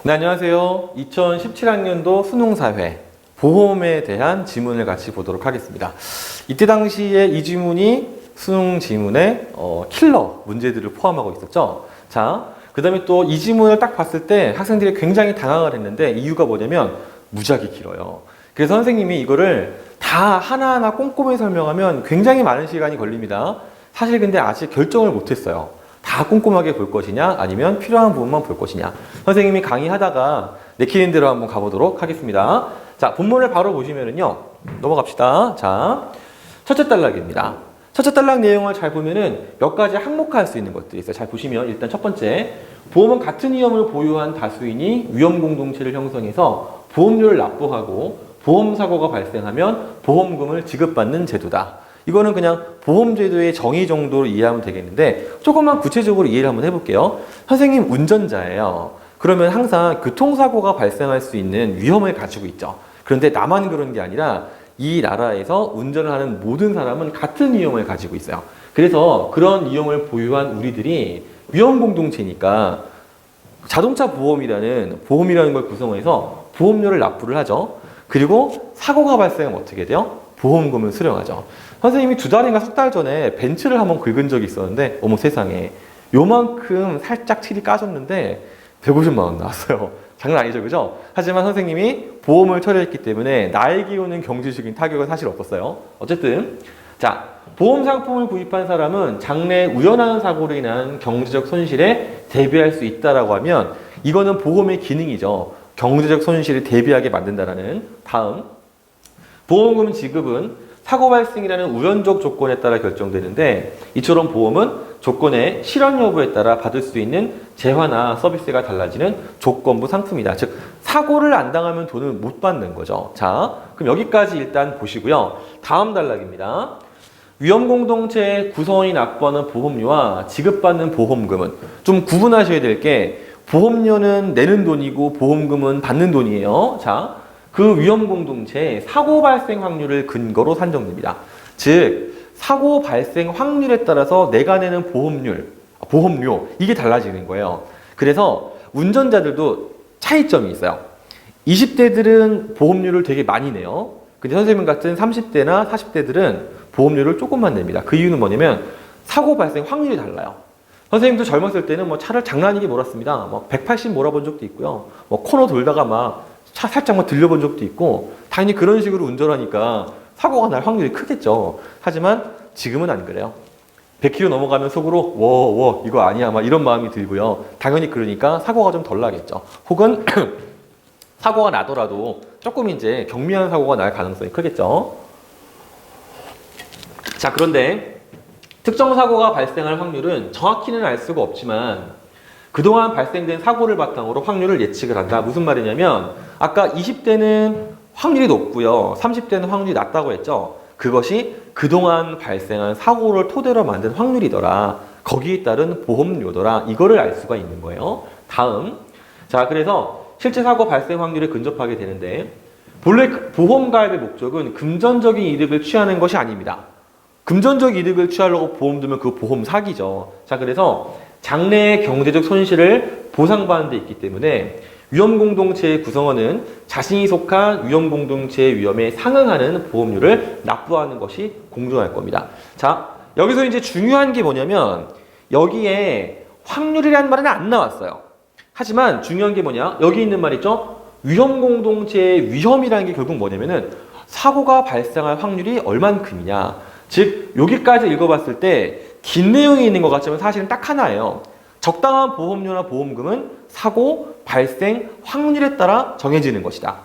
네, 안녕하세요. 2017학년도 수능사회 보험에 대한 지문을 같이 보도록 하겠습니다. 이때 당시에 이 지문이 수능 지문의 킬러 문제들을 포함하고 있었죠. 자, 그 다음에 또 이 지문을 딱 봤을 때 학생들이 굉장히 당황을 했는데 이유가 뭐냐면 무지하게 길어요. 그래서 선생님이 이거를 다 하나하나 꼼꼼히 설명하면 굉장히 많은 시간이 걸립니다. 사실 근데 아직 결정을 못했어요. 다 꼼꼼하게 볼 것이냐 아니면 필요한 부분만 볼 것이냐. 선생님이 강의하다가 내키는 대로 한번 가보도록 하겠습니다. 자, 본문을 바로 보시면은요, 넘어갑시다. 자, 첫째 단락입니다. 첫째 단락 내용을 잘 보면은 몇 가지 항목화할 수 있는 것들이 있어요. 잘 보시면 일단 첫 번째, 보험은 같은 위험을 보유한 다수인이 위험 공동체를 형성해서 보험료를 납부하고 보험사고가 발생하면 보험금을 지급받는 제도다. 이거는 그냥 보험제도의 정의 정도로 이해하면 되겠는데 조금만 구체적으로 이해를 한번 해볼게요. 선생님 운전자예요. 그러면 항상 교통사고가 발생할 수 있는 위험을 가지고 있죠. 그런데 나만 그런 게 아니라 이 나라에서 운전을 하는 모든 사람은 같은 위험을 가지고 있어요. 그래서 그런 위험을 보유한 우리들이 위험 공동체니까 자동차 보험이라는 걸 구성해서 보험료를 납부를 하죠. 그리고 사고가 발생하면 어떻게 돼요? 보험금을 수령하죠. 선생님이 2달인가 3달 전에 벤츠를 한번 긁은 적이 있었는데 어머 세상에 요만큼 살짝 칠이 까졌는데 150만 원 나왔어요. 장난 아니죠, 그죠? 하지만 선생님이 보험을 처리했기 때문에 나에게 오는 경제적인 타격은 사실 없었어요. 어쨌든 자, 보험 상품을 구입한 사람은 장래 우연한 사고로 인한 경제적 손실에 대비할 수 있다라고 하면 이거는 보험의 기능이죠. 경제적 손실을 대비하게 만든다라는. 다음, 보험금 지급은 사고 발생이라는 우연적 조건에 따라 결정되는데 이처럼 보험은 조건의 실현 여부에 따라 받을 수 있는 재화나 서비스가 달라지는 조건부 상품이다. 즉 사고를 안 당하면 돈을 못 받는 거죠. 자, 그럼 여기까지 일단 보시고요. 다음 단락입니다. 위험 공동체의 구성원이 납부하는 보험료와 지급받는 보험금은 좀 구분하셔야 될 게 보험료는 내는 돈이고 보험금은 받는 돈이에요. 자, 그 위험 공동체의 사고 발생 확률을 근거로 산정됩니다. 즉 사고 발생 확률에 따라서 내가 내는 보험료 이게 달라지는 거예요. 그래서 운전자들도 차이점이 있어요. 20대들은 보험료를 되게 많이 내요. 근데 선생님 같은 30대나 40대들은 보험료를 조금만 냅니다. 그 이유는 뭐냐면 사고 발생 확률이 달라요. 선생님도 젊었을 때는 뭐 차를 장난 아니게 몰았습니다. 뭐 180 몰아본 적도 있고요. 뭐 코너 돌다가 막 차 살짝만 들려본 적도 있고 당연히 그런 식으로 운전하니까 사고가 날 확률이 크겠죠. 하지만 지금은 안 그래요. 100km 넘어가면 속으로 워 이거 아니야 막 이런 마음이 들고요. 당연히 그러니까 사고가 좀 덜 나겠죠. 혹은 사고가 나더라도 조금 이제 경미한 사고가 날 가능성이 크겠죠. 자, 그런데 특정 사고가 발생할 확률은 정확히는 알 수가 없지만 그동안 발생된 사고를 바탕으로 확률을 예측을 한다. 무슨 말이냐면 아까 20대는 확률이 높고요. 30대는 확률이 낮다고 했죠. 그것이 그동안 발생한 사고를 토대로 만든 확률이더라. 거기에 따른 보험료더라. 이거를 알 수가 있는 거예요. 다음. 자, 그래서 실제 사고 발생 확률에 근접하게 되는데 본래 보험 가입의 목적은 금전적인 이득을 취하는 것이 아닙니다. 금전적 이득을 취하려고 보험 들면 그 보험 사기죠. 자, 그래서 장래의 경제적 손실을 보상받는 데 있기 때문에 위험 공동체의 구성원은 자신이 속한 위험 공동체의 위험에 상응하는 보험료를 납부하는 것이 공정할 겁니다. 자, 여기서 이제 중요한 게 뭐냐면 여기에 확률이라는 말은 안 나왔어요. 하지만 중요한 게 뭐냐? 여기 있는 말 있죠? 위험 공동체의 위험이라는 게 결국 뭐냐면은 사고가 발생할 확률이 얼만큼이냐. 즉 여기까지 읽어봤을 때 긴 내용이 있는 것 같지만 사실은 딱 하나예요. 적당한 보험료나 보험금은 사고 발생 확률에 따라 정해지는 것이다.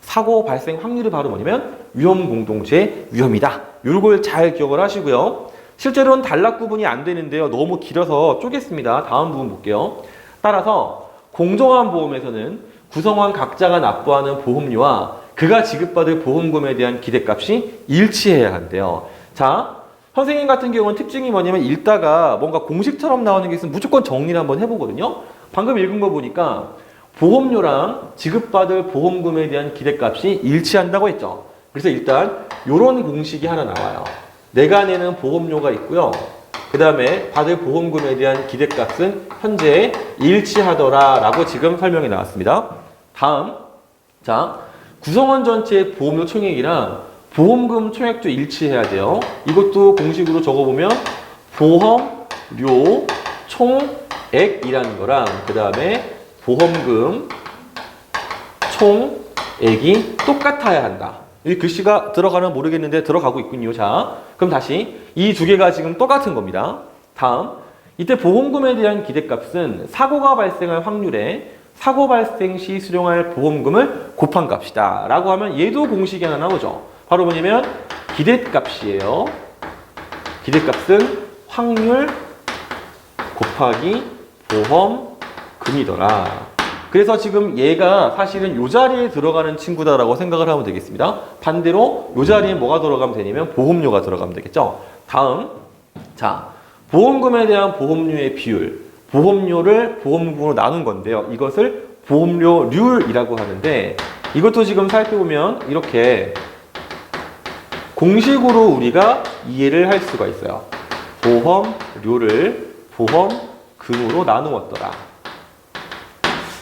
사고 발생 확률이 바로 뭐냐면 위험 공동체의 위험이다. 이걸 잘 기억을 하시고요. 실제로는 단락 구분이 안 되는데요. 너무 길어서 쪼갰습니다. 다음 부분 볼게요. 따라서 공정한 보험에서는 구성원 각자가 납부하는 보험료와 그가 지급받을 보험금에 대한 기대값이 일치해야 한대요. 자, 선생님 같은 경우는 특징이 뭐냐면 읽다가 뭔가 공식처럼 나오는 게 있으면 무조건 정리를 한번 해보거든요. 방금 읽은 거 보니까 보험료랑 지급받을 보험금에 대한 기대값이 일치한다고 했죠. 그래서 일단 이런 공식이 하나 나와요. 내가 내는 보험료가 있고요. 그 다음에 받을 보험금에 대한 기대값은 현재 일치하더라 라고 지금 설명이 나왔습니다. 다음, 자, 구성원 전체의 보험료 총액이랑 보험금 총액도 일치해야 돼요. 이것도 공식으로 적어보면 보험료 총액이라는 거랑 그 다음에 보험금 총액이 똑같아야 한다. 이 글씨가 들어가면 모르겠는데 들어가고 있군요. 자, 그럼 다시 이 두 개가 지금 똑같은 겁니다. 다음, 이때 보험금에 대한 기대값은 사고가 발생할 확률에 사고 발생 시 수령할 보험금을 곱한 값이다 라고 하면 얘도 공식이 하나 나오죠. 바로 뭐냐면 기대값이에요. 기대값은 확률 곱하기 보험금이더라. 그래서 지금 얘가 사실은 이 자리에 들어가는 친구다라고 생각을 하면 되겠습니다. 반대로 이 자리에 뭐가 들어가면 되냐면 보험료가 들어가면 되겠죠. 다음, 자, 보험금에 대한 보험료의 비율, 보험료를 보험금으로 나눈 건데요. 이것을 보험료률이라고 하는데 이것도 지금 살펴보면 이렇게 공식으로 우리가 이해를 할 수가 있어요. 보험료를 보험금으로 나누었더라.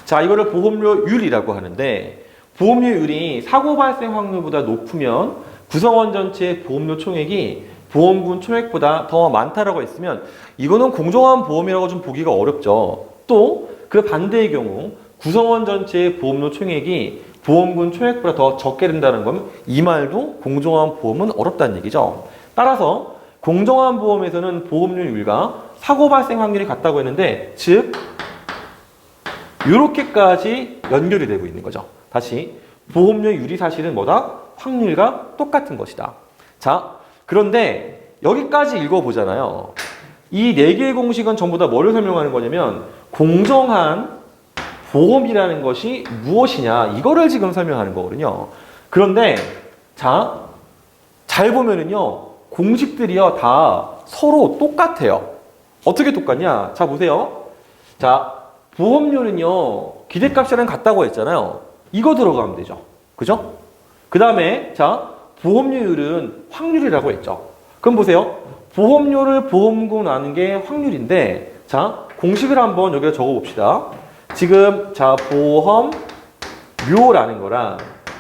자, 이거를 보험료율이라고 하는데 보험료율이 사고 발생 확률보다 높으면 구성원 전체의 보험료 총액이 보험금 총액보다 더 많다라고 했으면 이거는 공정한 보험이라고 좀 보기가 어렵죠. 또 그 반대의 경우 구성원 전체의 보험료 총액이 보험금 총액보다 더 적게 된다는 건 이 말도 공정한 보험은 어렵다는 얘기죠. 따라서 공정한 보험에서는 보험료율과 사고 발생 확률이 같다고 했는데 즉 이렇게까지 연결이 되고 있는 거죠. 다시 보험료율이 사실은 뭐다? 확률과 똑같은 것이다. 자, 그런데 여기까지 읽어보잖아요. 이 네 개의 공식은 전부 다 뭐를 설명하는 거냐면 공정한 보험이라는 것이 무엇이냐 이거를 지금 설명하는 거거든요. 그런데 자, 잘 보면은요 공식들이요 다 서로 똑같아요. 어떻게 똑같냐? 자, 보세요. 자, 보험료는요 기대값이랑 같다고 했잖아요. 이거 들어가면 되죠. 그죠? 그 다음에 자, 보험료율은 확률이라고 했죠. 그럼 보세요. 보험료를 보험금 나눈 게 확률인데 자, 공식을 한번 여기다 적어 봅시다. 지금 자, 보험료라는 거랑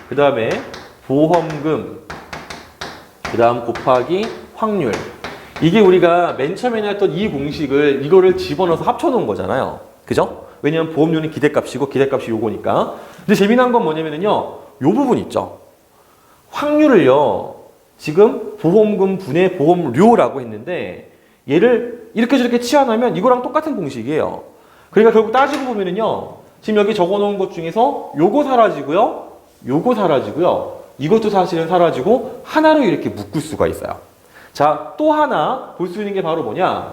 그 다음에 보험금 그 다음 곱하기 확률, 이게 우리가 맨 처음에 했던 이 공식을 이거를 집어넣어서 합쳐놓은 거잖아요. 그죠? 왜냐면 보험료는 기대값이고 기대값이 요거니까. 근데 재미난 건 뭐냐면요 요 부분 있죠. 확률을요 지금 보험금 분의 보험료라고 했는데 얘를 이렇게 저렇게 치환하면 이거랑 똑같은 공식이에요. 그러니까 결국 따지고 보면은요 지금 여기 적어놓은 것 중에서 요거 사라지고요 요거 사라지고요 이것도 사실은 사라지고 하나로 이렇게 묶을 수가 있어요. 자, 또 하나 볼 수 있는 게 바로 뭐냐,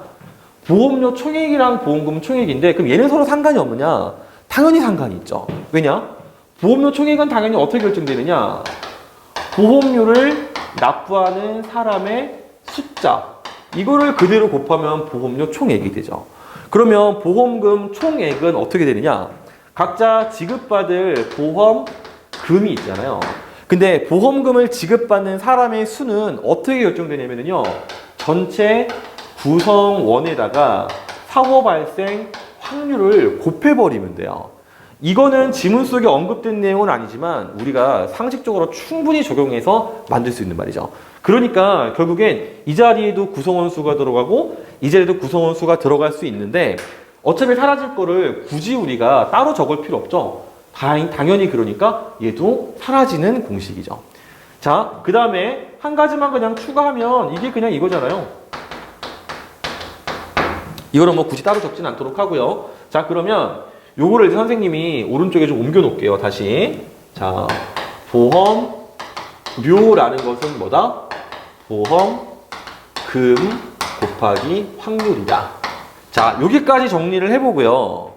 보험료 총액이랑 보험금 총액인데 그럼 얘는 서로 상관이 없느냐? 당연히 상관이 있죠. 왜냐? 보험료 총액은 당연히 어떻게 결정되느냐? 보험료를 납부하는 사람의 숫자, 이거를 그대로 곱하면 보험료 총액이 되죠. 그러면 보험금 총액은 어떻게 되느냐? 각자 지급받을 보험금이 있잖아요. 근데 보험금을 지급받는 사람의 수는 어떻게 결정되냐면요 전체 구성원에다가 사고 발생 확률을 곱해버리면 돼요. 이거는 지문 속에 언급된 내용은 아니지만 우리가 상식적으로 충분히 적용해서 만들 수 있는 말이죠. 그러니까 결국엔 이 자리에도 구성원 수가 들어가고 이 자리에도 구성원 수가 들어갈 수 있는데 어차피 사라질 거를 굳이 우리가 따로 적을 필요 없죠. 당연히 그러니까 얘도 사라지는 공식이죠. 자, 그 다음에 한 가지만 그냥 추가하면 이게 그냥 이거잖아요. 이거는 뭐 굳이 따로 적진 않도록 하고요. 자, 그러면 요거를 이제 선생님이 오른쪽에 좀 옮겨 놓을게요. 다시. 자, 보험료라는 것은 뭐다? 보험금 곱하기 확률이다. 자, 여기까지 정리를 해보고요.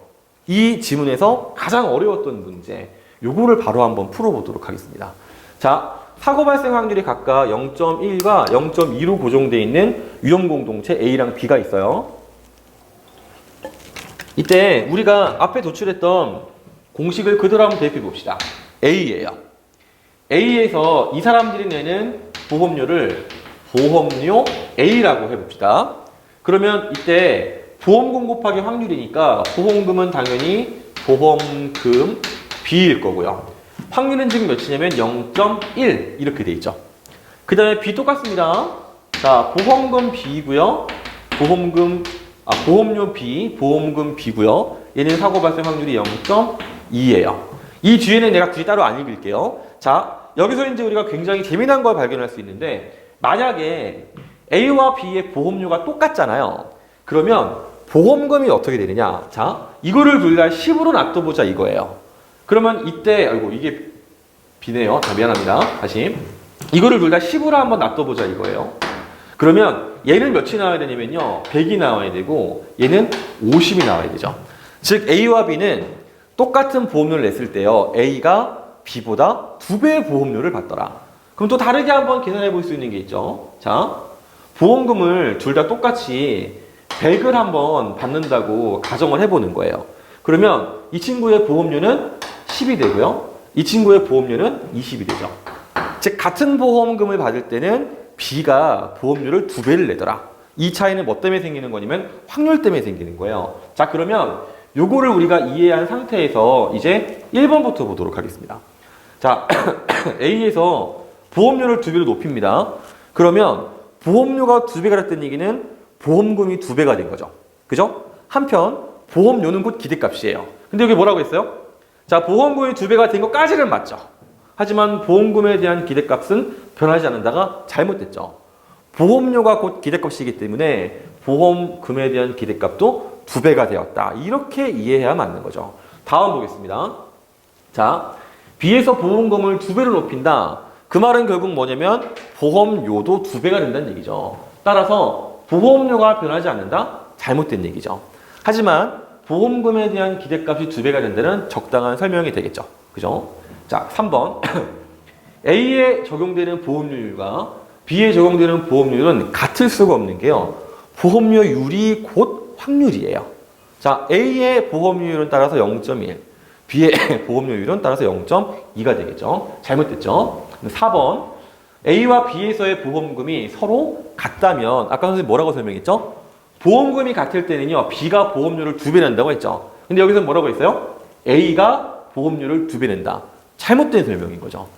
이 지문에서 가장 어려웠던 문제, 요거를 바로 한번 풀어보도록 하겠습니다. 자, 사고 발생 확률이 각각 0.1과 0.2로 고정되어 있는 위험 공동체 A랑 B가 있어요. 이때 우리가 앞에 도출했던 공식을 그대로 한번 대입해 봅시다. A예요. A에서 이 사람들이 내는 보험료를 보험료 A라고 해봅시다. 그러면 이때 보험금 곱하기 확률이니까 보험금은 당연히 보험금 B일 거고요. 확률은 지금 몇이냐면 0.1 이렇게 돼 있죠. 그 다음에 B 똑같습니다. 자, 보험금 B고요. 보험료 B, 보험금 B고요. 얘는 사고 발생 확률이 0.2예요. 이 뒤에는 내가 굳이 따로 안 읽을게요. 자, 여기서 이제 우리가 굉장히 재미난 걸 발견할 수 있는데 만약에 A와 B의 보험료가 똑같잖아요. 그러면 보험금이 어떻게 되느냐? 자, 이거를 둘 다 10으로 놔둬보자 이거예요. 그러면 이때 아이고 이게 B네요. 자, 미안합니다. 다시 이거를 둘 다 10으로 한번 놔둬보자 이거예요. 그러면 얘는 몇이 나와야 되냐면요. 100이 나와야 되고 얘는 50이 나와야 되죠. 즉 A와 B는 똑같은 보험료를 냈을 때요. A가 B보다 2배의 보험료를 받더라. 그럼 또 다르게 한번 계산해 볼 수 있는 게 있죠. 자, 보험금을 둘 다 똑같이 100을 한번 받는다고 가정을 해보는 거예요. 그러면 이 친구의 보험료는 10이 되고요. 이 친구의 보험료는 20이 되죠. 즉 같은 보험금을 받을 때는 B가 보험료를 2배를 내더라. 이 차이는 뭐 때문에 생기는 거냐면 확률 때문에 생기는 거예요. 자, 그러면 요거를 우리가 이해한 상태에서 이제 1번부터 보도록 하겠습니다. 자, A에서 보험료를 2배로 높입니다. 그러면 보험료가 2배가 됐다는 얘기는 보험금이 2배가 된 거죠. 그죠? 한편 보험료는 곧 기대값이에요. 근데 여기 뭐라고 했어요? 자, 보험금이 2배가 된 것까지는 맞죠. 하지만 보험금에 대한 기대값은 변하지 않는다가 잘못됐죠. 보험료가 곧 기대값이기 때문에 보험금에 대한 기대값도 2배가 되었다. 이렇게 이해해야 맞는 거죠. 다음 보겠습니다. 자, B에서 보험금을 2배로 높인다. 그 말은 결국 뭐냐면 보험료도 2배가 된다는 얘기죠. 따라서 보험료가 변하지 않는다? 잘못된 얘기죠. 하지만 보험금에 대한 기대값이 2배가 된다는 적당한 설명이 되겠죠. 그죠? 자, 3번. A에 적용되는 보험료율과 B에 적용되는 보험료율은 같을 수가 없는 게요. 보험료율이 곧 확률이에요. 자, A의 보험료율은 따라서 0.1, B의 보험료율은 따라서 0.2가 되겠죠. 잘못됐죠. 4번. A와 B에서의 보험금이 서로 같다면 아까 선생님 뭐라고 설명했죠? 보험금이 같을 때는요. B가 보험료를 2배 낸다고 했죠. 근데 여기서 뭐라고 했어요? A가 보험료를 2배 낸다. 잘못된 설명인 거죠.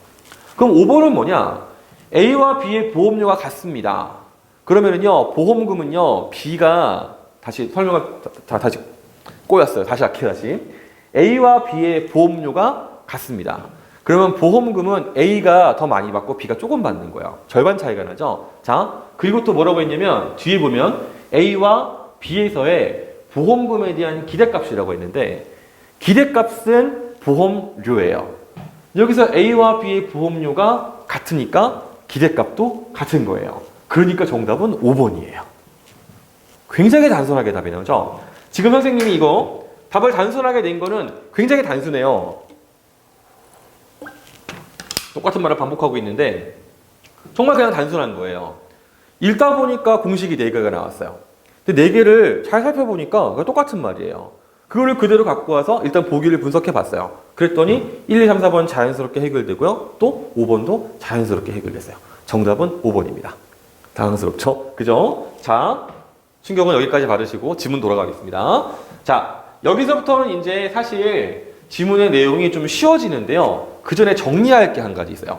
그럼 5번은 뭐냐? A와 B의 보험료가 같습니다. 그러면은요, 보험금은요, B가, 다시 설명을, 다시 꼬였어요. 다시 할게요, 다시. A와 B의 보험료가 같습니다. 그러면 보험금은 A가 더 많이 받고 B가 조금 받는 거예요. 절반 차이가 나죠? 자, 그리고 또 뭐라고 했냐면, 뒤에 보면 A와 B에서의 보험금에 대한 기대값이라고 했는데, 기대값은 보험료예요. 여기서 A와 B의 보험료가 같으니까 기대값도 같은 거예요. 그러니까 정답은 5번이에요. 굉장히 단순하게 답이 나오죠? 지금 선생님이 이거 답을 단순하게 낸 거는 굉장히 단순해요. 똑같은 말을 반복하고 있는데 정말 그냥 단순한 거예요. 읽다 보니까 공식이 4개가 나왔어요. 근데 4개를 잘 살펴보니까 똑같은 말이에요. 그거를 그대로 갖고 와서 일단 보기를 분석해 봤어요. 그랬더니 1, 2, 3, 4번 자연스럽게 해결되고요. 또 5번도 자연스럽게 해결됐어요. 정답은 5번입니다. 당황스럽죠? 그죠? 자, 충격은 여기까지 받으시고 지문 돌아가겠습니다. 자, 여기서부터는 이제 사실 지문의 내용이 좀 쉬워지는데요. 그 전에 정리할 게 한 가지 있어요.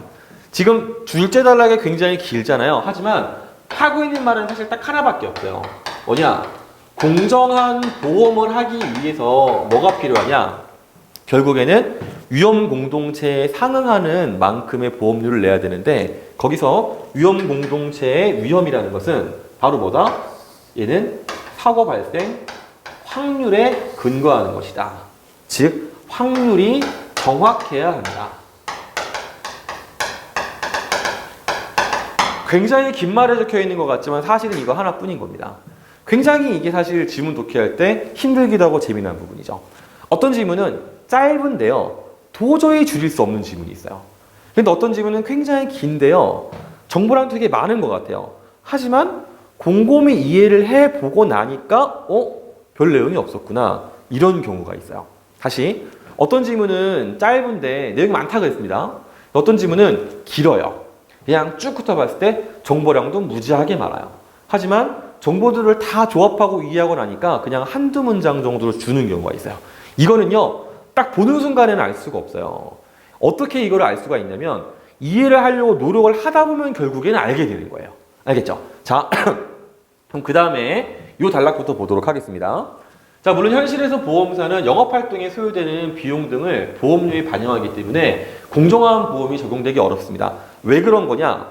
지금 둘째 단락이 굉장히 길잖아요. 하지만 하고 있는 말은 사실 딱 하나밖에 없어요. 뭐냐? 공정한 보험을 하기 위해서 뭐가 필요하냐? 결국에는 위험 공동체에 상응하는 만큼의 보험료를 내야 되는데 거기서 위험 공동체의 위험이라는 것은 바로 뭐다? 얘는 사고 발생 확률에 근거하는 것이다. 즉 확률이 정확해야 한다. 굉장히 긴 말에 적혀 있는 것 같지만 사실은 이거 하나뿐인 겁니다. 굉장히 이게 사실 지문 독해할 때 힘들기도 하고 재미난 부분이죠. 어떤 지문은 짧은데요. 도저히 줄일 수 없는 지문이 있어요. 근데 어떤 지문은 굉장히 긴데요. 정보量되게 많은 것 같아요. 하지만 곰곰이 이해를 해보고 나니까 별 내용이 없었구나. 이런 경우가 있어요. 다시 어떤 지문은 짧은데 내용이 많다고 했습니다. 어떤 지문은 길어요. 그냥 쭉 훑어봤을 때 정보량도 무지하게 많아요. 하지만 정보들을 다 조합하고 이해하고 나니까 그냥 한두 문장 정도로 주는 경우가 있어요. 이거는요, 딱 보는 순간에는 알 수가 없어요. 어떻게 이거를 알 수가 있냐면 이해를 하려고 노력을 하다 보면 결국에는 알게 되는 거예요. 알겠죠? 자, 그럼 그 다음에 이 단락부터 보도록 하겠습니다. 자, 물론 현실에서 보험사는 영업활동에 소요되는 비용 등을 보험료에 반영하기 때문에 공정한 보험이 적용되기 어렵습니다. 왜 그런 거냐?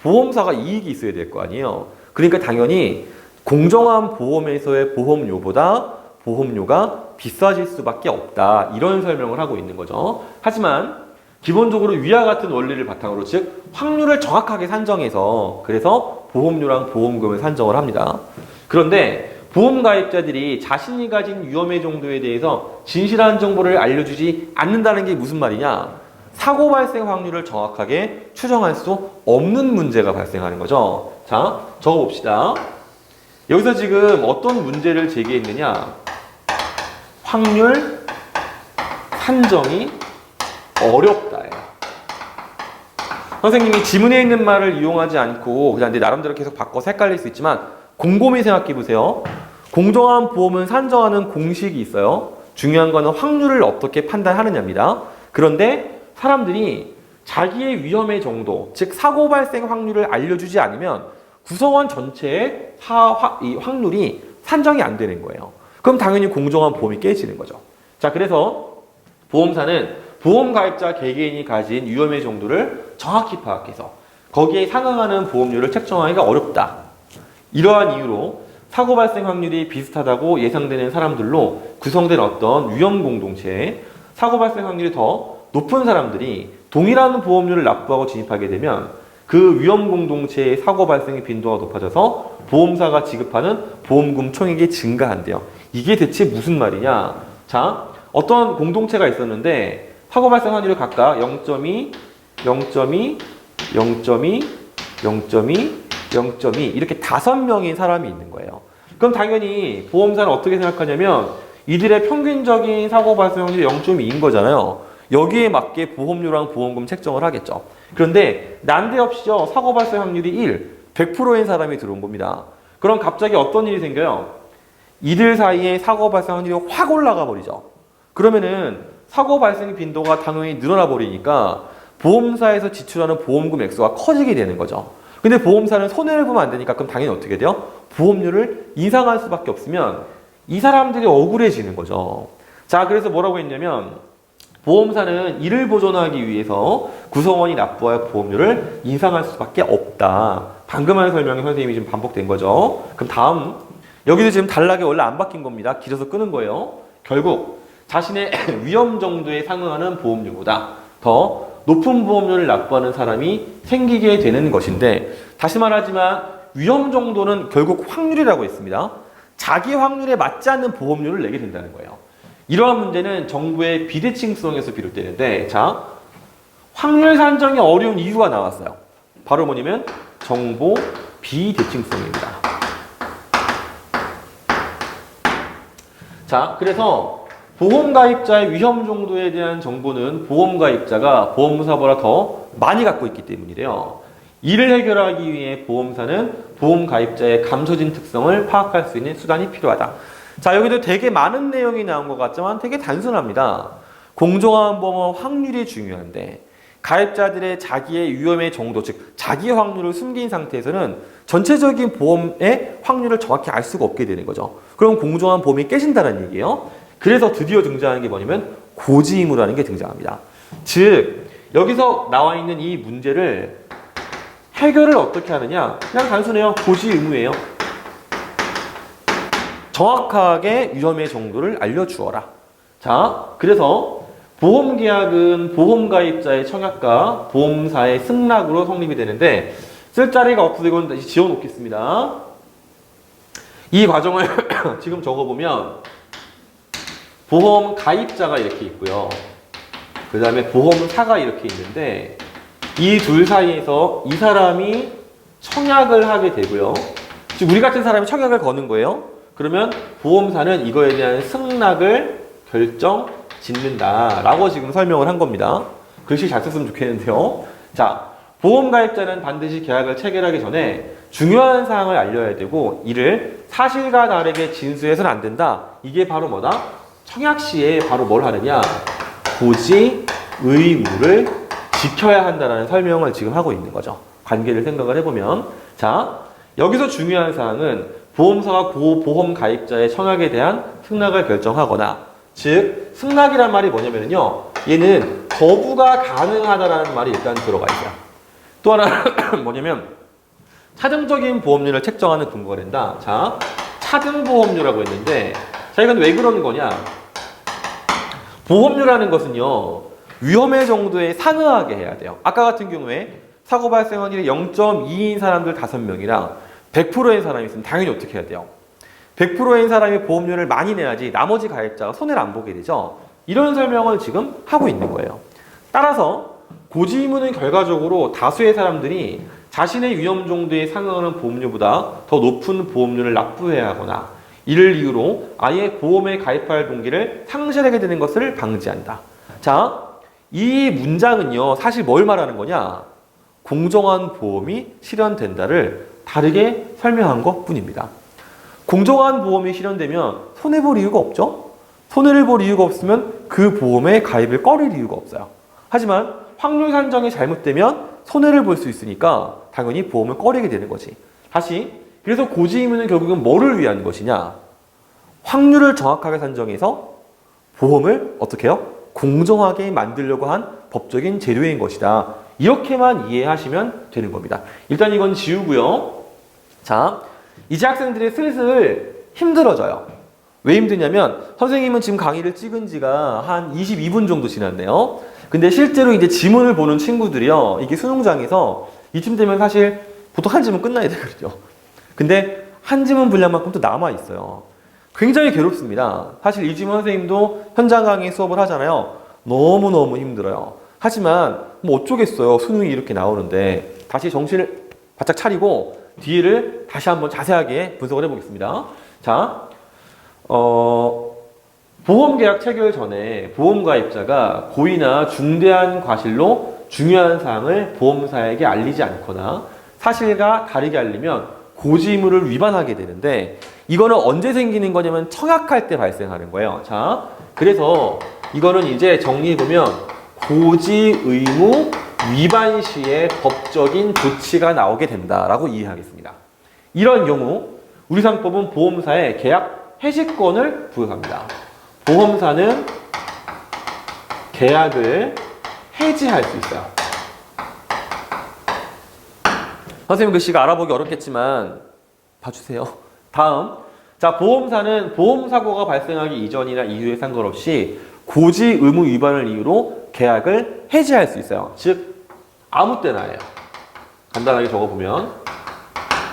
보험사가 이익이 있어야 될 거 아니에요. 그러니까 당연히 공정한 보험에서의 보험료보다 보험료가 비싸질 수밖에 없다. 이런 설명을 하고 있는 거죠. 하지만 기본적으로 위와 같은 원리를 바탕으로 즉 확률을 정확하게 산정해서 그래서 보험료랑 보험금을 산정을 합니다. 그런데 보험 가입자들이 자신이 가진 위험의 정도에 대해서 진실한 정보를 알려주지 않는다는 게 무슨 말이냐? 사고 발생 확률을 정확하게 추정할 수 없는 문제가 발생하는 거죠. 자, 적어봅시다. 여기서 지금 어떤 문제를 제기했느냐? 확률 산정이 어렵다예요. 선생님이 지문에 있는 말을 이용하지 않고 그냥 내 나름대로 계속 바꿔서 헷갈릴 수 있지만 곰곰이 생각해 보세요. 공정한 보험은 산정하는 공식이 있어요. 중요한 거는 확률을 어떻게 판단하느냐입니다. 그런데 사람들이 자기의 위험의 정도, 즉 사고 발생 확률을 알려주지 않으면 구성원 전체의 이 확률이 산정이 안 되는 거예요. 그럼 당연히 공정한 보험이 깨지는 거죠. 자, 그래서 보험사는 보험 가입자 개개인이 가진 위험의 정도를 정확히 파악해서 거기에 상응하는 보험료를 책정하기가 어렵다. 이러한 이유로 사고 발생 확률이 비슷하다고 예상되는 사람들로 구성된 어떤 위험 공동체에 사고 발생 확률이 더 높은 사람들이 동일한 보험료를 납부하고 진입하게 되면 그 위험 공동체의 사고 발생의 빈도가 높아져서 보험사가 지급하는 보험금 총액이 증가한대요. 이게 대체 무슨 말이냐? 자, 어떤 공동체가 있었는데 사고 발생 확률이 각각 0.2, 0.2, 0.2, 0.2, 0.2 이렇게 5명인 사람이 있는 거예요. 그럼 당연히 보험사는 어떻게 생각하냐면 이들의 평균적인 사고 발생 확률이 0.2인 거잖아요. 여기에 맞게 보험료랑 보험금 책정을 하겠죠. 그런데 난데없이요. 사고 발생 확률이 100%인 사람이 들어온 겁니다. 그럼 갑자기 어떤 일이 생겨요? 이들 사이에 사고 발생 확률이 확 올라가 버리죠. 그러면은 사고 발생 빈도가 당연히 늘어나 버리니까 보험사에서 지출하는 보험금 액수가 커지게 되는 거죠. 근데 보험사는 손해를 보면 안 되니까 그럼 당연히 어떻게 돼요? 보험료를 인상할 수밖에 없으면 이 사람들이 억울해지는 거죠. 자, 그래서 뭐라고 했냐면 보험사는 이를 보존하기 위해서 구성원이 납부할 보험료를 인상할 수밖에 없다. 방금 한 설명이 선생님이 지금 반복된 거죠. 그럼 다음 여기도 지금 단락이 원래 안 바뀐 겁니다. 길어서 끄는 거예요. 결국 자신의 위험 정도에 상응하는 보험료보다 더 높은 보험료를 납부하는 사람이 생기게 되는 것인데 다시 말하지만 위험 정도는 결국 확률이라고 했습니다. 자기 확률에 맞지 않는 보험료를 내게 된다는 거예요. 이러한 문제는 정부의 비대칭성에서 비롯되는데 자, 확률 산정이 어려운 이유가 나왔어요. 바로 뭐냐면 정보 비대칭성입니다. 자, 그래서 보험 가입자의 위험 정도에 대한 정보는 보험 가입자가 보험사보다 더 많이 갖고 있기 때문이래요. 이를 해결하기 위해 보험사는 보험 가입자의 감춰진 특성을 파악할 수 있는 수단이 필요하다. 자, 여기도 되게 많은 내용이 나온 것 같지만 되게 단순합니다. 공정한 보험은 확률이 중요한데 가입자들의 자기의 위험의 정도, 즉 자기 확률을 숨긴 상태에서는 전체적인 보험의 확률을 정확히 알 수가 없게 되는 거죠. 그럼 공정한 보험이 깨진다는 얘기예요. 그래서 드디어 등장하는 게 뭐냐면 고지 의무라는 게 등장합니다. 즉 여기서 나와 있는 이 문제를 해결을 어떻게 하느냐? 그냥 단순해요. 고지 의무예요. 정확하게 위험의 정도를 알려주어라. 자, 그래서 보험계약은 보험가입자의 청약과 보험사의 승낙으로 성립이 되는데 쓸 자리가 없어서 이건 다시 지워놓겠습니다. 이 과정을 지금 적어보면 보험 가입자가 이렇게 있고요. 그 다음에 보험사가 이렇게 있는데 이 둘 사이에서 이 사람이 청약을 하게 되고요. 지금 우리 같은 사람이 청약을 거는 거예요. 그러면 보험사는 이거에 대한 승낙을 짓는다라고 지금 설명을 한 겁니다. 글씨 잘 썼으면 좋겠는데요. 자, 보험 가입자는 반드시 계약을 체결하기 전에 중요한 사항을 알려야 되고 이를 사실과 다르게 진술해서는 안 된다. 이게 바로 뭐다? 청약 시에 바로 뭘 하느냐? 고지 의무를 지켜야 한다는 설명을 지금 하고 있는 거죠. 관계를 생각을 해보면 자, 여기서 중요한 사항은 보험사가 보험 가입자의 청약에 대한 승낙을 결정하거나 즉 승낙이란 말이 뭐냐면요. 얘는 거부가 가능하다라는 말이 일단 들어가 있어요. 또 하나는 뭐냐면 차등적인 보험료를 책정하는 근거가 된다. 자, 차등보험료라고 했는데 자, 이건 왜 그러는 거냐? 보험료라는 것은요. 위험의 정도에 상응하게 해야 돼요. 아까 같은 경우에 사고 발생 확률이 0.2인 사람들 5명이랑 100%인 사람이 있으면 당연히 어떻게 해야 돼요? 100%인 사람이 보험료를 많이 내야지 나머지 가입자가 손해를 안 보게 되죠. 이런 설명을 지금 하고 있는 거예요. 따라서 고지 의무는 결과적으로 다수의 사람들이 자신의 위험 정도에 상응하는 보험료보다 더 높은 보험료를 납부해야 하거나 이를 이유로 아예 보험에 가입할 동기를 상실하게 되는 것을 방지한다. 자, 이 문장은요. 사실 뭘 말하는 거냐? 공정한 보험이 실현된다를 다르게 설명한 것뿐입니다. 공정한 보험이 실현되면 손해볼 이유가 없죠? 손해를 볼 이유가 없으면 그 보험에 가입을 꺼릴 이유가 없어요. 하지만 확률 산정이 잘못되면 손해를 볼 수 있으니까 당연히 보험을 꺼리게 되는 거지. 다시 그래서 고지 의무는 결국은 뭐를 위한 것이냐? 확률을 정확하게 산정해서 보험을 어떻게 해요? 공정하게 만들려고 한 법적인 제도인 것이다. 이렇게만 이해하시면 되는 겁니다. 일단 이건 지우고요. 자, 이제 학생들이 슬슬 힘들어져요. 왜 힘드냐면 선생님은 지금 강의를 찍은 지가 한 22분 정도 지났네요. 근데 실제로 이제 지문을 보는 친구들이요. 이게 수능장에서 이쯤 되면 사실 보통 한 지문 끝나야 되거든요. 근데 한 지문 분량만큼 또 남아있어요. 굉장히 괴롭습니다. 사실 이지문 선생님도 현장 강의 수업을 하잖아요. 너무너무 힘들어요. 하지만 뭐 어쩌겠어요. 수능이 이렇게 나오는데 다시 정신을 바짝 차리고 뒤를 다시 한번 자세하게 분석을 해보겠습니다. 자, 보험계약 체결 전에 보험가입자가 고의나 중대한 과실로 중요한 사항을 보험사에게 알리지 않거나 사실과 다르게 알리면 고지 의무를 위반하게 되는데 이거는 언제 생기는 거냐면 청약할 때 발생하는 거예요. 자, 그래서 이거는 이제 정리해보면 고지 의무 위반 시에 법적인 조치가 나오게 된다라고 이해하겠습니다. 이런 경우 우리 상법은 보험사에 계약 해지권을 부여합니다. 보험사는 계약을 해지할 수 있어요. 선생님 글씨가 알아보기 어렵겠지만 봐주세요. 다음, 자, 보험사는 보험사고가 발생하기 이전이나 이후에 상관없이 고지 의무 위반을 이유로 계약을 해지할 수 있어요. 즉 아무 때나 해요. 간단하게 적어보면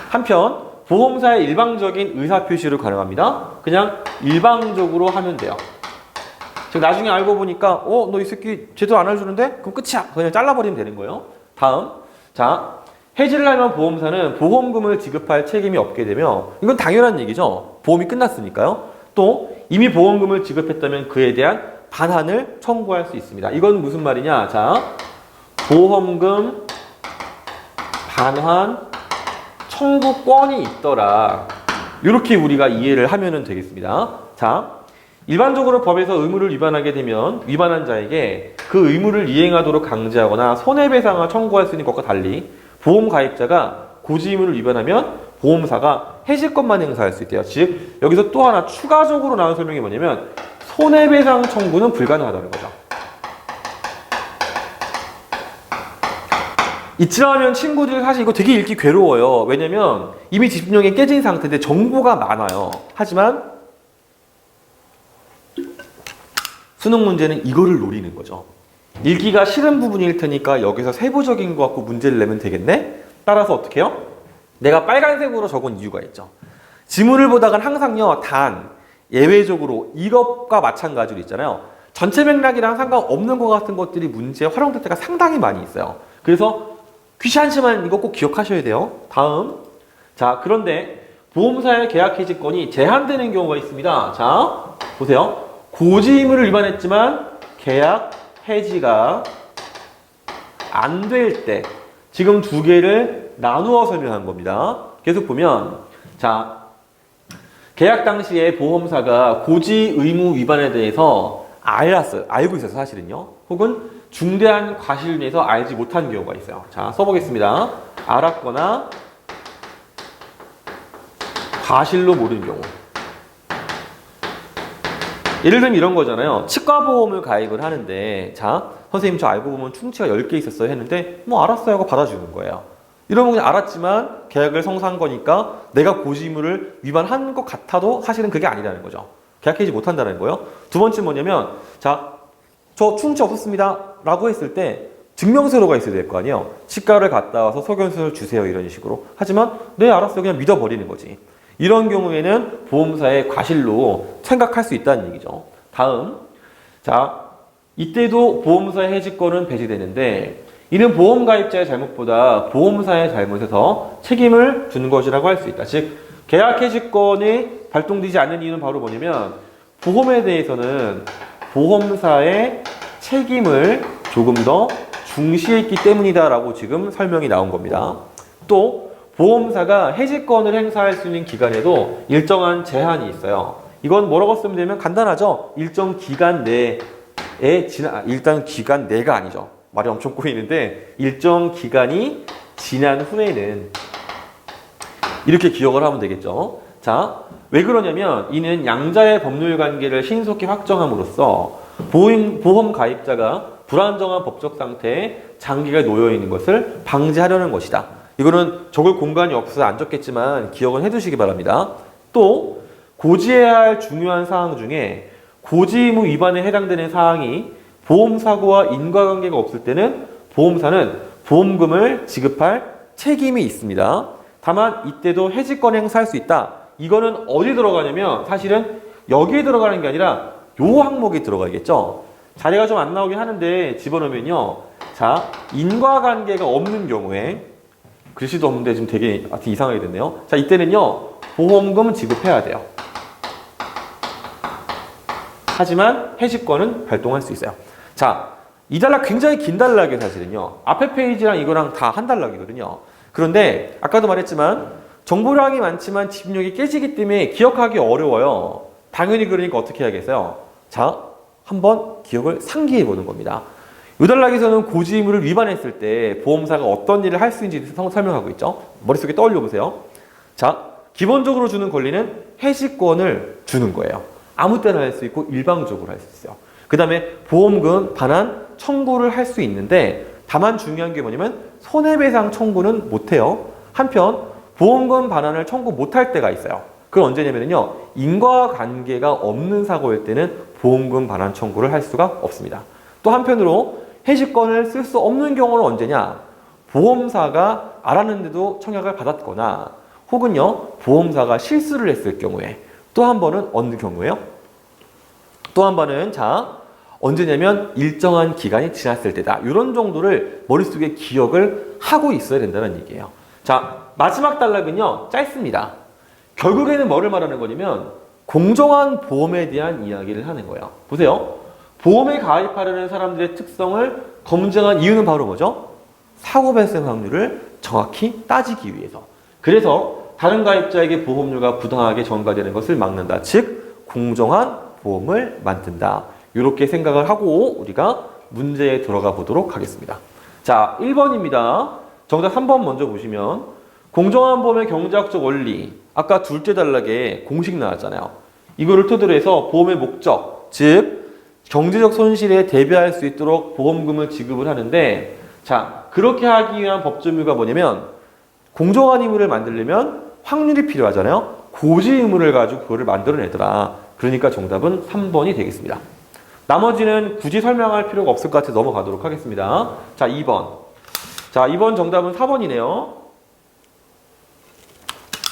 한편 보험사의 일방적인 의사표시를 가능합니다. 그냥 일방적으로 하면 돼요. 즉 나중에 알고 보니까 너 이 새끼 제대로 안 해주는데? 그럼 끝이야. 그냥 잘라버리면 되는 거예요. 다음, 자, 해지를 하면 보험사는 보험금을 지급할 책임이 없게 되며 이건 당연한 얘기죠. 보험이 끝났으니까요. 또 이미 보험금을 지급했다면 그에 대한 반환을 청구할 수 있습니다. 이건 무슨 말이냐? 자, 보험금 반환 청구권이 있더라. 이렇게 우리가 이해를 하면 되겠습니다. 자, 일반적으로 법에서 의무를 위반하게 되면 위반한 자에게 그 의무를 이행하도록 강제하거나 손해배상을 청구할 수 있는 것과 달리 보험 가입자가 고지 의무를 위반하면 보험사가 해지권만 행사할 수 있대요. 즉 여기서 또 하나 추가적으로 나온 설명이 뭐냐면 손해배상 청구는 불가능하다는 거죠. 이쯤 하면 친구들 사실 이거 되게 읽기 괴로워요. 왜냐면 이미 집중력이 깨진 상태인데 정보가 많아요. 하지만 수능 문제는 이거를 노리는 거죠. 읽기가 싫은 부분일 테니까 여기서 세부적인 거 갖고 문제를 내면 되겠네? 따라서 어떻게 해요? 내가 빨간색으로 적은 이유가 있죠. 지문을 보다간 항상요, 단, 예외적으로 이것과 마찬가지로 있잖아요. 전체 맥락이랑 상관없는 것 같은 것들이 문제에 활용될 때가 상당히 많이 있어요. 그래서 귀찮지만 이거 꼭 기억하셔야 돼요. 다음. 자, 그런데 보험사의 계약 해지권이 제한되는 경우가 있습니다. 자, 보세요. 고지 의무를 위반했지만 계약 해지가 안 될 때 지금 두 개를 나누어 설명한 겁니다. 계속 보면, 자, 계약 당시에 보험사가 고지 의무 위반에 대해서 알고 있어서 사실은요. 혹은 중대한 과실에 대해서 알지 못한 경우가 있어요. 자, 써보겠습니다. 알았거나 과실로 모르는 경우. 예를 들면 이런 거잖아요. 치과보험을 가입을 하는데, 자, 선생님 저 알고 보면 충치가 10개 있었어요 했는데, 뭐 알았어요 하고 받아주는 거예요. 이러면 그냥 알았지만 계약을 성사한 거니까 내가 고지의무를 위반한 것 같아도 사실은 그게 아니라는 거죠. 계약하지 못한다는 거예요. 두 번째 뭐냐면, 자, 저 충치 없었습니다 라고 했을 때 증명서로가 있어야 될 거 아니에요. 치과를 갔다 와서 소견서를 주세요 이런 식으로. 하지만 네 알았어요 그냥 믿어버리는 거지. 이런 경우에는 보험사의 과실로 생각할 수 있다는 얘기죠. 다음, 자, 이때도 보험사의 해지권은 배제되는데 이는 보험가입자의 잘못보다 보험사의 잘못에서 책임을 주는 것이라고 할 수 있다. 즉, 계약 해지권이 발동되지 않는 이유는 바로 뭐냐면 보험에 대해서는 보험사의 책임을 조금 더 중시했기 때문이다라고 지금 설명이 나온 겁니다. 또 보험사가 해지권을 행사할 수 있는 기간에도 일정한 제한이 있어요. 이건 뭐라고 쓰면 되면 간단하죠. 일정 기간 내에 일단 기간 내가 아니죠. 말이 엄청 꼬이는데 일정 기간이 지난 후에는 이렇게 기억을 하면 되겠죠. 자, 왜 그러냐면 이는 양자의 법률 관계를 신속히 확정함으로써 보험 가입자가 불안정한 법적 상태에 장기간 놓여 있는 것을 방지하려는 것이다. 이거는 적을 공간이 없어서 안 적겠지만 기억은 해두시기 바랍니다. 또 고지해야 할 중요한 사항 중에 고지의무 위반에 해당되는 사항이 보험사고와 인과관계가 없을 때는 보험사는 보험금을 지급할 책임이 있습니다. 다만 이때도 해지권 행사할 수 있다. 이거는 어디 들어가냐면 사실은 여기에 들어가는 게 아니라 요 항목에 들어가겠죠. 자리가 좀 안 나오긴 하는데 집어넣으면요. 자, 인과관계가 없는 경우에 글씨도 없는데 지금 되게 이상하게 됐네요. 자, 이때는요. 보험금 지급해야 돼요. 하지만 해지권은 발동할 수 있어요. 자, 이 단락 굉장히 긴 단락이에요, 사실은요. 앞에 페이지랑 이거랑 다 한 단락이거든요. 그런데 아까도 말했지만 정보량이 많지만 집중력이 깨지기 때문에 기억하기 어려워요. 당연히 그러니까 어떻게 해야겠어요? 자, 한번 기억을 상기해 보는 겁니다. 이 단락에서는 고지의무를 위반했을 때 보험사가 어떤 일을 할 수 있는지 설명하고 있죠. 머릿속에 떠올려 보세요. 자, 기본적으로 주는 권리는 해지권을 주는 거예요. 아무 때나 할 수 있고 일방적으로 할 수 있어요. 그 다음에 보험금 반환 청구를 할 수 있는데 다만 중요한 게 뭐냐면 손해배상 청구는 못해요. 한편 보험금 반환을 청구 못할 때가 있어요. 그건 언제냐면요. 인과관계가 없는 사고일 때는 보험금 반환 청구를 할 수가 없습니다. 또 한편으로 해지권을 쓸 수 없는 경우는 언제냐? 보험사가 알았는데도 청약을 받았거나 혹은요. 보험사가 실수를 했을 경우에 또 한 번은 어느 경우예요? 또 한 번은 자 언제냐면 일정한 기간이 지났을 때다. 이런 정도를 머릿속에 기억을 하고 있어야 된다는 얘기예요. 자, 마지막 단락은요. 짧습니다. 결국에는 뭐를 말하는 거냐면 공정한 보험에 대한 이야기를 하는 거예요. 보세요. 보험에 가입하려는 사람들의 특성을 검증한 이유는 바로 뭐죠? 사고 발생 확률을 정확히 따지기 위해서. 그래서 다른 가입자에게 보험료가 부당하게 전가되는 것을 막는다. 즉 공정한 보험을 만든다. 이렇게 생각을 하고 우리가 문제에 들어가 보도록 하겠습니다. 자, 1번입니다. 정답 3번 먼저 보시면 공정한 보험의 경제학적 원리. 아까 둘째 단락에 공식 나왔잖아요. 이거를 토대로 해서 보험의 목적, 즉 경제적 손실에 대비할 수 있도록 보험금을 지급을 하는데 자, 그렇게 하기 위한 법조문가 뭐냐면 공정한 의무를 만들려면 확률이 필요하잖아요. 고지 의무를 가지고 그거를 만들어내더라. 그러니까 정답은 3번이 되겠습니다. 나머지는 굳이 설명할 필요가 없을 것 같아서 넘어가도록 하겠습니다. 자, 2번. 자, 2번 정답은 4번이네요.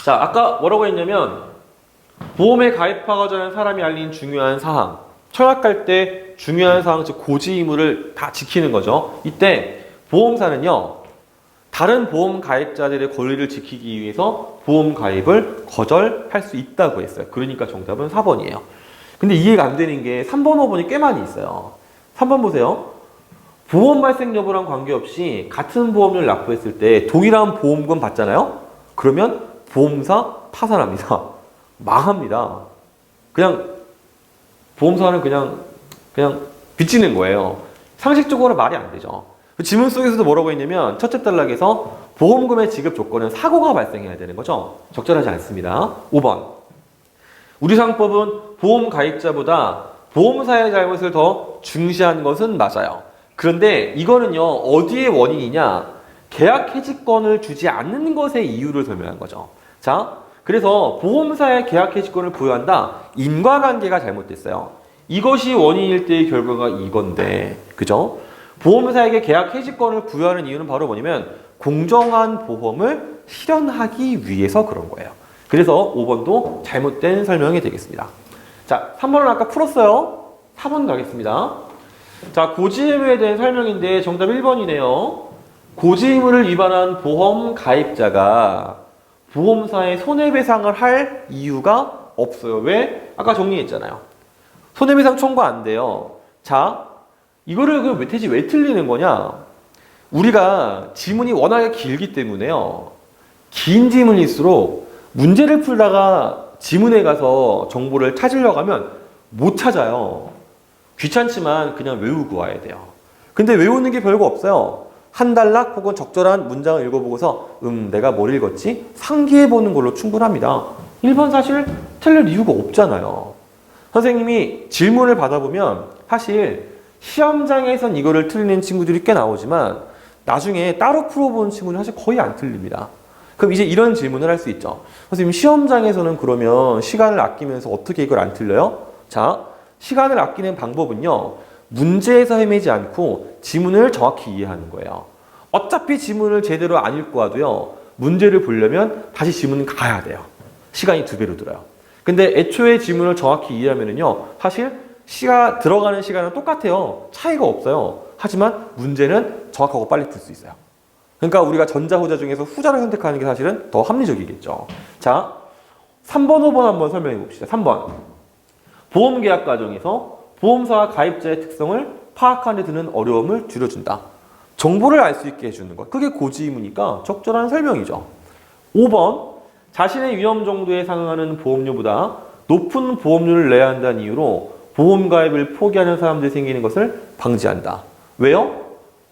자, 아까 뭐라고 했냐면 보험에 가입하고자 하는 사람이 알린 중요한 사항. 청약할 때 중요한 사항, 즉 고지 의무를 다 지키는 거죠. 이때 보험사는요. 다른 보험 가입자들의 권리를 지키기 위해서 보험 가입을 거절할 수 있다고 했어요. 그러니까 정답은 4번이에요. 근데 이해가 안 되는 게 3번, 5번이 꽤 많이 있어요. 3번 보세요. 보험 발생 여부랑 관계없이 같은 보험료를 납부했을 때 동일한 보험금 받잖아요? 그러면 보험사 파산합니다. 망합니다. 그냥 보험사는 그냥 빚지는 거예요. 상식적으로 말이 안 되죠. 지문 속에서도 뭐라고 했냐면 첫째 단락에서 보험금의 지급 조건은 사고가 발생해야 되는 거죠. 적절하지 않습니다. 5번. 우리 상법은 보험 가입자보다 보험사의 잘못을 더 중시한 것은 맞아요. 그런데 이거는요, 어디의 원인이냐? 계약 해지권을 주지 않는 것의 이유를 설명한 거죠. 자, 그래서 보험사의 계약 해지권을 부여한다. 인과관계가 잘못됐어요. 이것이 원인일 때의 결과가 이건데, 그죠? 보험사에게 계약 해지권을 부여하는 이유는 바로 뭐냐면 공정한 보험을 실현하기 위해서 그런 거예요. 그래서 5번도 잘못된 설명이 되겠습니다. 자, 3번은 아까 풀었어요. 4번 가겠습니다. 자, 고지의무에 대한 설명인데 정답 1번이네요. 고지의무를 위반한 보험 가입자가 보험사에 손해배상을 할 이유가 없어요. 왜? 아까 정리했잖아요. 손해배상 청구 안 돼요. 자, 이거를 대체 왜 틀리는 거냐? 우리가 지문이 워낙에 길기 때문에요. 긴 지문일수록 문제를 풀다가 지문에 가서 정보를 찾으려고 하면 못 찾아요. 귀찮지만 그냥 외우고 와야 돼요. 근데 외우는 게 별거 없어요. 한 단락 혹은 적절한 문장을 읽어보고서 내가 뭘 읽었지? 상기해보는 걸로 충분합니다. 1번 사실 틀릴 이유가 없잖아요. 선생님이 질문을 받아보면 사실 시험장에선 이거를 틀리는 친구들이 꽤 나오지만 나중에 따로 풀어보는 친구는 사실 거의 안 틀립니다. 그럼 이제 이런 질문을 할 수 있죠. 선생님 시험장에서는 그러면 시간을 아끼면서 어떻게 이걸 안 틀려요? 자, 시간을 아끼는 방법은요. 문제에서 헤매지 않고 지문을 정확히 이해하는 거예요. 어차피 지문을 제대로 안 읽고 와도요. 문제를 보려면 다시 지문을 가야 돼요. 시간이 2배로 들어요. 근데 애초에 지문을 정확히 이해하면은요. 사실 들어가는 시간은 똑같아요. 차이가 없어요. 하지만 문제는 정확하고 빨리 풀 수 있어요. 그러니까 우리가 전자, 후자 중에서 후자를 선택하는 게 사실은 더 합리적이겠죠. 자, 3번, 5번 한번 설명해 봅시다. 3번. 보험계약 과정에서 보험사와 가입자의 특성을 파악하는 데 드는 어려움을 줄여준다. 정보를 알 수 있게 해주는 것. 그게 고지의무니까 적절한 설명이죠. 5번. 자신의 위험 정도에 상응하는 보험료보다 높은 보험료를 내야 한다는 이유로 보험 가입을 포기하는 사람들이 생기는 것을 방지한다. 왜요?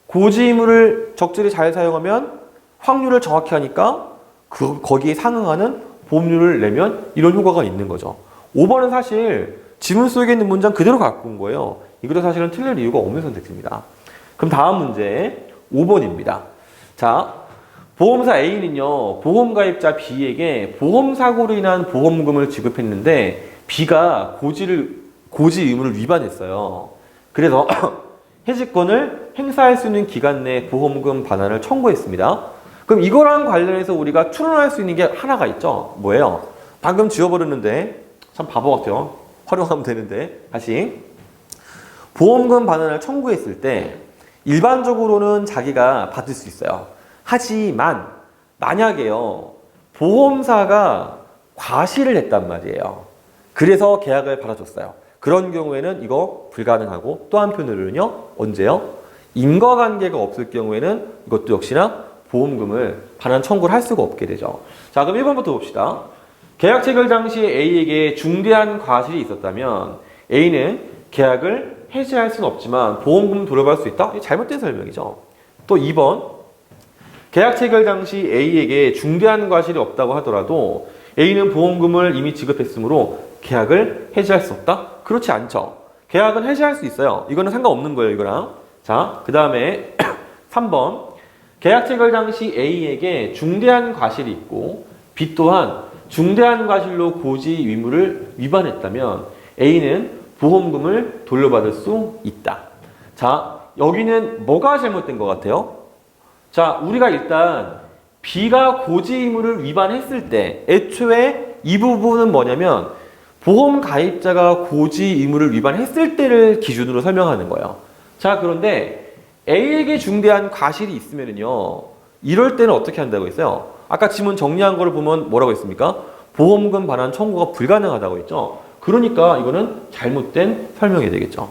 고지의무를 적절히 잘 사용하면 확률을 정확히 하니까 거기에 상응하는 보험료를 내면 이런 효과가 있는 거죠. 5번은 사실 지문 속에 있는 문장 그대로 갖고 온 거예요. 이것도 사실은 틀릴 이유가 없는 선택지입니다. 그럼 다음 문제 5번입니다. 자, 보험사 A는요. 보험가입자 B에게 보험사고로 인한 보험금을 지급했는데 B가 고지 의무를 위반했어요. 그래서 해지권을 행사할 수 있는 기간 내에 보험금 반환을 청구했습니다. 그럼 이거랑 관련해서 우리가 추론할 수 있는 게 하나가 있죠. 뭐예요? 방금 지워버렸는데 참 바보 같아요. 활용하면 되는데 다시 보험금 반환을 청구했을 때 일반적으로는 자기가 받을 수 있어요. 하지만 만약에요. 보험사가 과실을 했단 말이에요. 그래서 계약을 받아줬어요. 그런 경우에는 이거 불가능하고 또 한편으로는요. 언제요? 인과관계가 없을 경우에는 이것도 역시나 보험금을 반환 청구를 할 수가 없게 되죠. 자, 그럼 1번부터 봅시다. 계약 체결 당시에 A에게 중대한 과실이 있었다면 A는 계약을 해지할 수는 없지만 보험금 돌려받을 수 있다? 잘못된 설명이죠. 또 2번. 계약 체결 당시 A에게 중대한 과실이 없다고 하더라도 A는 보험금을 이미 지급했으므로 계약을 해지할 수 없다? 그렇지 않죠. 계약은 해지할 수 있어요. 이거는 상관없는 거예요, 이거랑. 자, 그 다음에 3번. 계약 체결 당시 A에게 중대한 과실이 있고 B 또한 중대한 과실로 고지 의무를 위반했다면 A는 보험금을 돌려받을 수 있다. 자, 여기는 뭐가 잘못된 것 같아요? 자, 우리가 일단 B가 고지 의무를 위반했을 때 애초에 이 부분은 뭐냐면 보험 가입자가 고지 의무를 위반했을 때를 기준으로 설명하는 거예요. 자, 그런데 A에게 중대한 과실이 있으면요. 이럴 때는 어떻게 한다고 했어요? 아까 지문 정리한 거를 보면 뭐라고 했습니까? 보험금 반환 청구가 불가능하다고 했죠. 그러니까 이거는 잘못된 설명이 되겠죠.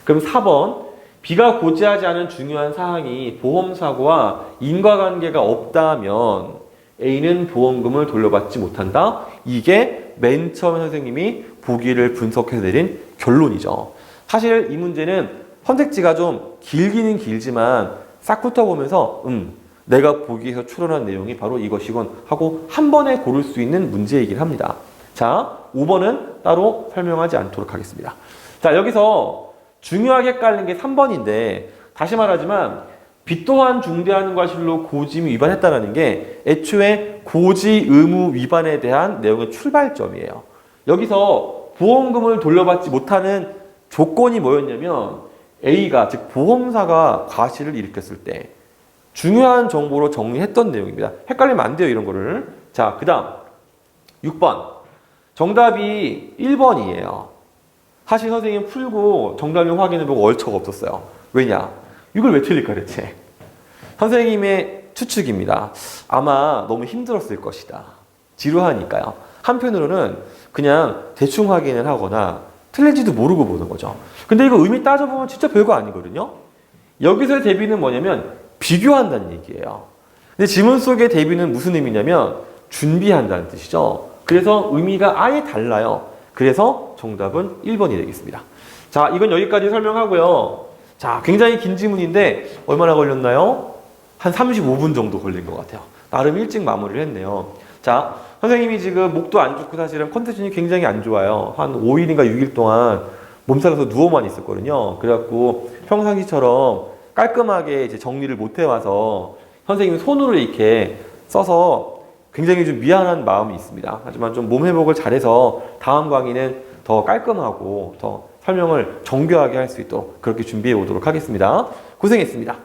그럼 4번. B가 고지하지 않은 중요한 사항이 보험사고와 인과관계가 없다면 A는 보험금을 돌려받지 못한다. 이게 맨 처음에 선생님이 보기를 분석해서 내린 결론이죠. 사실 이 문제는 선택지가 좀 길기는 길지만 싹 훑어보면서 내가 보기에서 추론한 내용이 바로 이것이군 하고 한 번에 고를 수 있는 문제이긴 합니다. 자, 5번은 따로 설명하지 않도록 하겠습니다. 자, 여기서 중요하게 깔린 게 3번인데 다시 말하지만 B 또한 중대한 과실로 고지의무 위반했다는 게 애초에 고지 의무 위반에 대한 내용의 출발점이에요. 여기서 보험금을 돌려받지 못하는 조건이 뭐였냐면 A가, 즉 보험사가 과실을 일으켰을 때 중요한 정보로 정리했던 내용입니다. 헷갈리면 안 돼요, 이런 거를. 자, 그 다음 6번. 정답이 1번이에요. 사실 선생님 풀고 정답을 확인해보고 얼처가 없었어요. 왜냐? 이걸 왜 틀릴까 대체? 선생님의 추측입니다. 아마 너무 힘들었을 것이다. 지루하니까요. 한편으로는 그냥 대충 확인을 하거나 틀린지도 모르고 보는 거죠. 근데 이거 의미 따져보면 진짜 별거 아니거든요. 여기서의 대비는 뭐냐면 비교한다는 얘기예요. 근데 지문 속의 대비는 무슨 의미냐면 준비한다는 뜻이죠. 그래서 의미가 아예 달라요. 그래서 정답은 1번이 되겠습니다. 자, 이건 여기까지 설명하고요. 자, 굉장히 긴 지문인데 얼마나 걸렸나요? 한 35분 정도 걸린 것 같아요. 나름 일찍 마무리를 했네요. 자, 선생님이 지금 목도 안 좋고 사실은 컨디션이 굉장히 안 좋아요. 한 5일인가 6일 동안 몸살아서 누워만 있었거든요. 그래갖고 평상시처럼 깔끔하게 이제 정리를 못 해와서 선생님이 손으로 이렇게 써서 굉장히 좀 미안한 마음이 있습니다. 하지만 좀 몸 회복을 잘해서 다음 강의는 더 깔끔하고 더 설명을 정교하게 할 수 있도록 그렇게 준비해 오도록 하겠습니다. 고생했습니다.